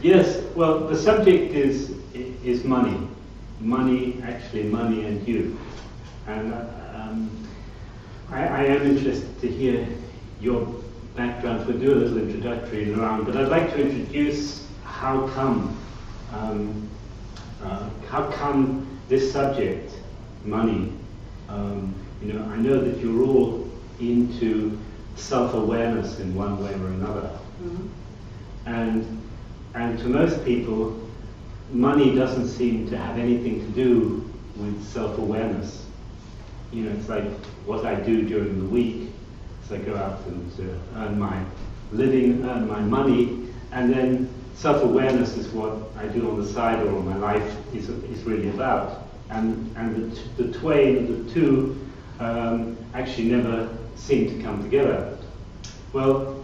Yes, well, the subject is money. Money, actually money and you. And I am interested to hear your background. We'll do a little introductory round, but I'd like to introduce how come this subject, money, I know that you're all into self-awareness in one way or another. Mm-hmm. And to most people, money doesn't seem to have anything to do with self-awareness. It's like what I do during the week. So I go out and earn my living, earn my money, and then self-awareness is what I do on the side or my life is really about. And the twain, the two, actually never seem to come together. Well,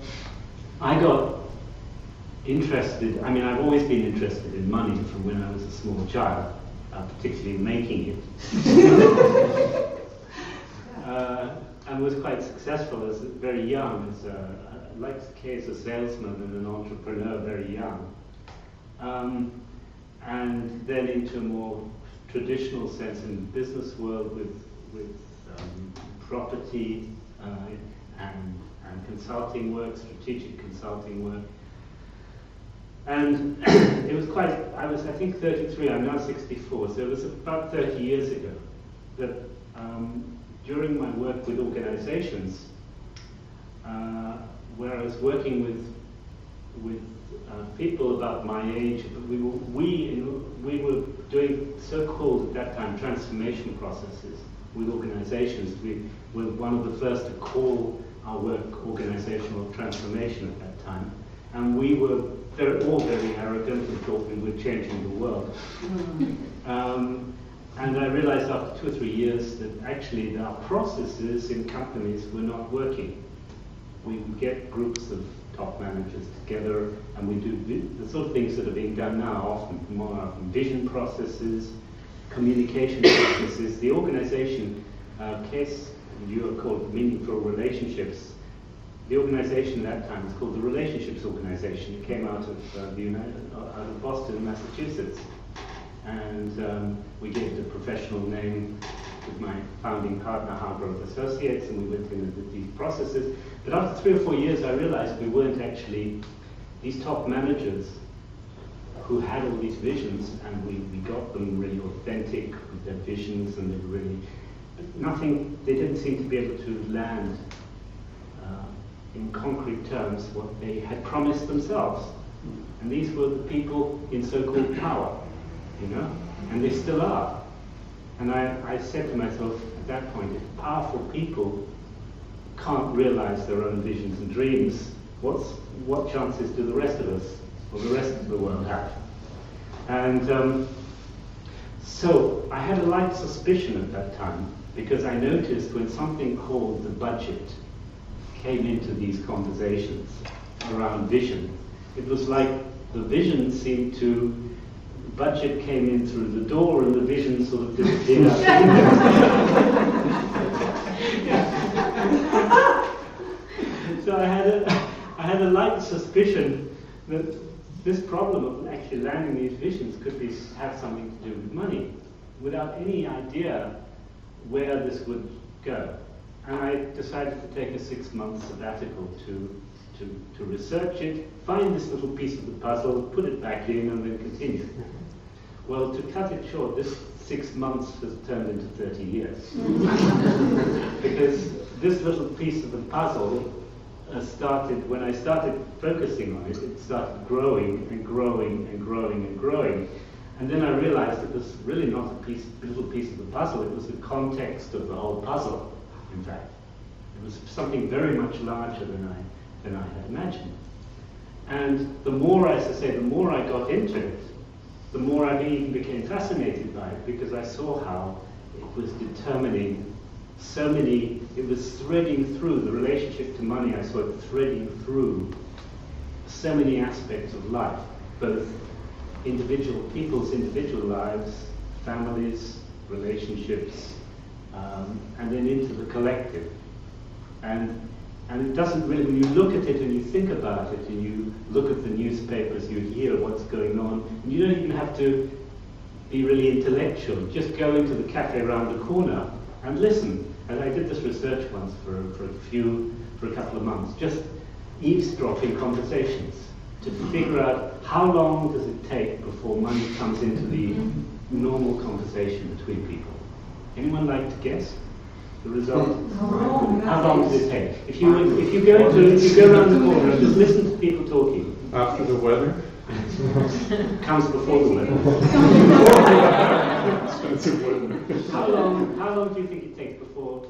I got interested, I've always been interested in money from when I was a small child, particularly making it. And was quite successful as very young. I liked to as a salesman and an entrepreneur very young. And then into a more traditional sense in the business world with property and consulting work, strategic consulting work. And it was I think 33, I'm now 64, so it was about 30 years ago that during my work with organizations, where I was working with people about my age, we were doing so-called at that time transformation processes with organizations. We were one of the first to call our work organizational transformation at that time, and we were all very arrogant and thought we were changing the world. And I realized after 2 or 3 years that actually our processes in companies were not working. We would get groups of top managers together and we do the sort of things that are being done now, often more often vision processes, communication processes. The organization case you are called Meaningful Relationships. The organization at that time was called the Relationships Organization. It came out of out of Boston, Massachusetts. And we gave it a professional name with my founding partner, Hargrove Associates, and we went in and did these processes. But after 3 or 4 years, I realized we weren't actually these top managers who had all these visions, and we got them really authentic with their visions, and they were really they didn't seem to be able to land in concrete terms what they had promised themselves. And these were the people in so-called power. And they still are. And I said to myself at that point, if powerful people can't realize their own visions and dreams, what chances do the rest of us or the rest of the world have? And so I had a light suspicion at that time, because I noticed when something called the budget came into these conversations around vision, it was like the vision seemed to budget came in through the door and the vision sort of disappeared out the window. So I had a light suspicion that this problem of actually landing these visions could have something to do with money, without any idea where this would go. And I decided to take a 6-month sabbatical to research it, find this little piece of the puzzle, put it back in, and then continue. Well, to cut it short, this 6 months has turned into 30 years. Because this little piece of the puzzle started, when I started focusing on it, it started growing and growing and growing and growing. And then I realized it was really not a little piece of the puzzle, it was the context of the whole puzzle, in fact. It was something very much larger than I had imagined. And the more, as I say, the more I got into it, the more I even became fascinated by it, because I saw how it was determining so many, it was threading through the relationship to money. I saw it threading through so many aspects of life, both people's individual lives, families, relationships, and then into the collective. And And it doesn't really, when you look at it and you think about it and you look at the newspapers, you hear what's going on, and you don't even have to be really intellectual. Just go into the cafe around the corner and listen. And I did this research once for a couple of months, just eavesdropping conversations to figure out how long does it take before money comes into the normal conversation between people. Anyone like to guess the result? How long does it take? If you go around the corner and just listen to people talking. After the weather? Comes before the weather. How long do you think it takes before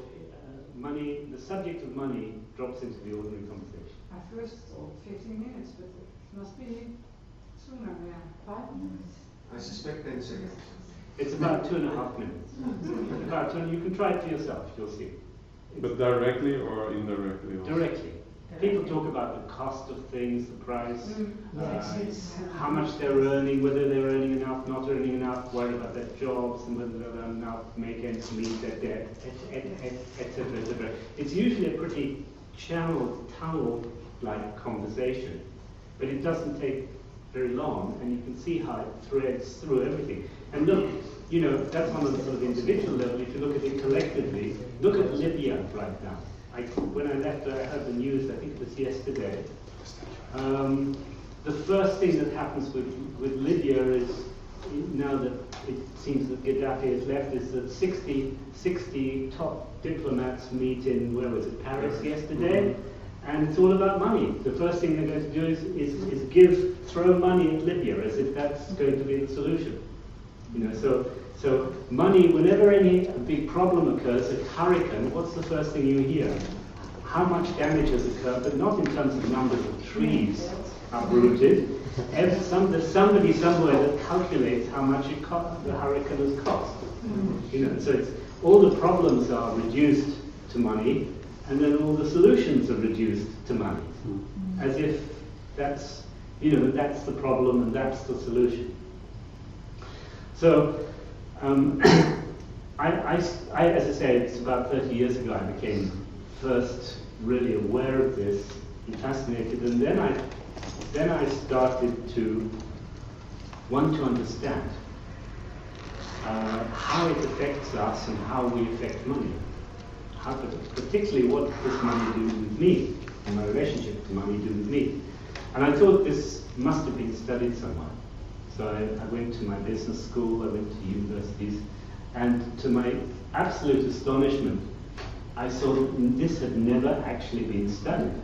the subject of money drops into the ordinary conversation? I first thought 15 minutes, but it must be sooner, yeah. 5 minutes? I suspect 10 seconds. It's about 2.5 minutes. You can try it for yourself, you'll see. But directly or indirectly? Also? Directly. People talk about the cost of things, the price, how much they're earning, whether they're earning enough, not earning enough, worried about their jobs, and whether they're enough to make ends meet their debt, etc., etc. It's usually a pretty channeled, tunnel-like conversation, but it doesn't take very long, and you can see how it threads through everything. And look, that's on a sort of individual level. If you look at it collectively, look at Libya right now. When I left, I heard the news, I think it was yesterday. The first thing that happens with Libya is, now that it seems that Gaddafi has left, is that 60 top diplomats meet in, where was it, Paris yesterday? And it's all about money. The first thing they're going to do is throw money at Libya, as if that's going to be the solution. So money, whenever a big problem occurs, a hurricane, what's the first thing you hear? How much damage has occurred, but not in terms of numbers of trees uprooted. There's somebody somewhere that calculates how much the hurricane has cost. So it's, all the problems are reduced to money, and then all the solutions are reduced to money, as if that's the problem and that's the solution. So, as I say, it's about 30 years ago I became first really aware of this and fascinated, and then I started to want to understand how it affects us and how we affect money. Particularly what does money do with me, and my relationship to money do with me. And I thought this must have been studied somewhere. So I went to my business school, I went to universities, and to my absolute astonishment, I saw that this had never actually been studied.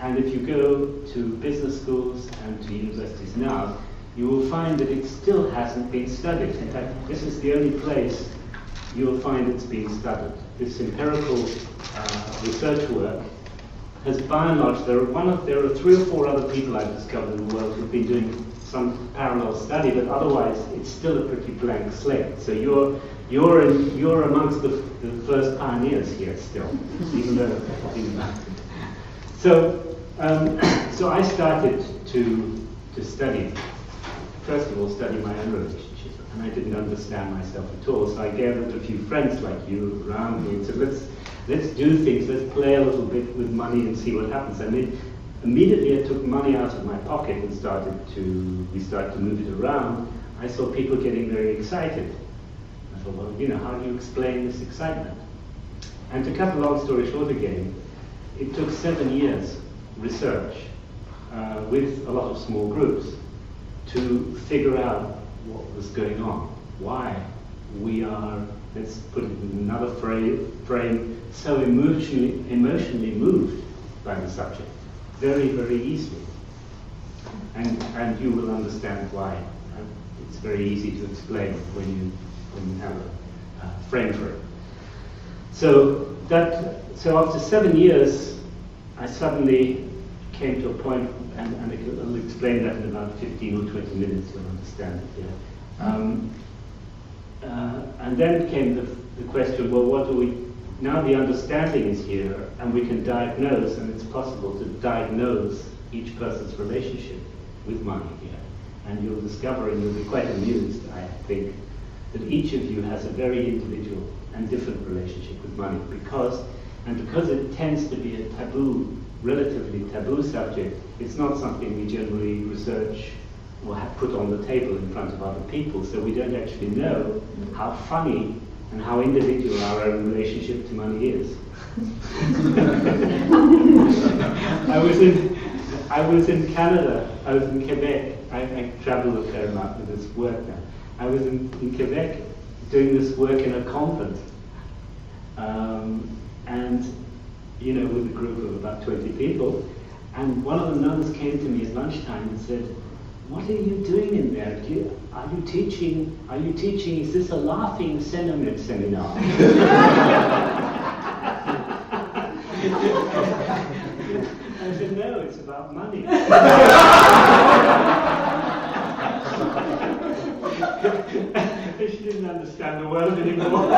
And if you go to business schools and to universities now, you will find that it still hasn't been studied. In fact, this is the only place you'll find it's being studied. This empirical research work has, by and large, there are 3 or 4 other people I've discovered in the world who've been doing some parallel study, but otherwise it's still a pretty blank slate. So you're amongst the first pioneers here still, even though. So I started to study. First of all, study my own relationship, and I didn't understand myself at all. So I gathered a few friends like you around me and said, let's do things, let's play a little bit with money and see what happens. And immediately I took money out of my pocket and we started to move it around. I saw people getting very excited. I thought, well, how do you explain this excitement? And to cut a long story short again, it took 7 years research with a lot of small groups to figure out what was going on, why we are, let's put it in another frame, so emotionally moved by the subject, very, very easily. And you will understand why. It's very easy to explain when you have a frame for it. So after 7 years, I suddenly came to a point, and I'll explain that in about 15 or 20 minutes, you'll understand it here. And then came the question, well, what do we, now the understanding is here, and we can diagnose, and it's possible to diagnose each person's relationship with money here. And you'll discover, and you'll be quite amused, I think, that each of you has a very individual and different relationship with money, because, And because it tends to be a taboo, relatively taboo subject, it's not something we generally research or have put on the table in front of other people, so we don't actually know how funny and how individual our own relationship to money is. I was in Canada, I was in Quebec, I travel a fair amount with this work now. I was in Quebec doing this work in a convent, and with a group of about 20 people, and one of the nuns came to me at lunchtime and said, "What are you doing in there? Are you teaching, is this a laughing seminar?" I said, "No, it's about money." She didn't understand the word anymore.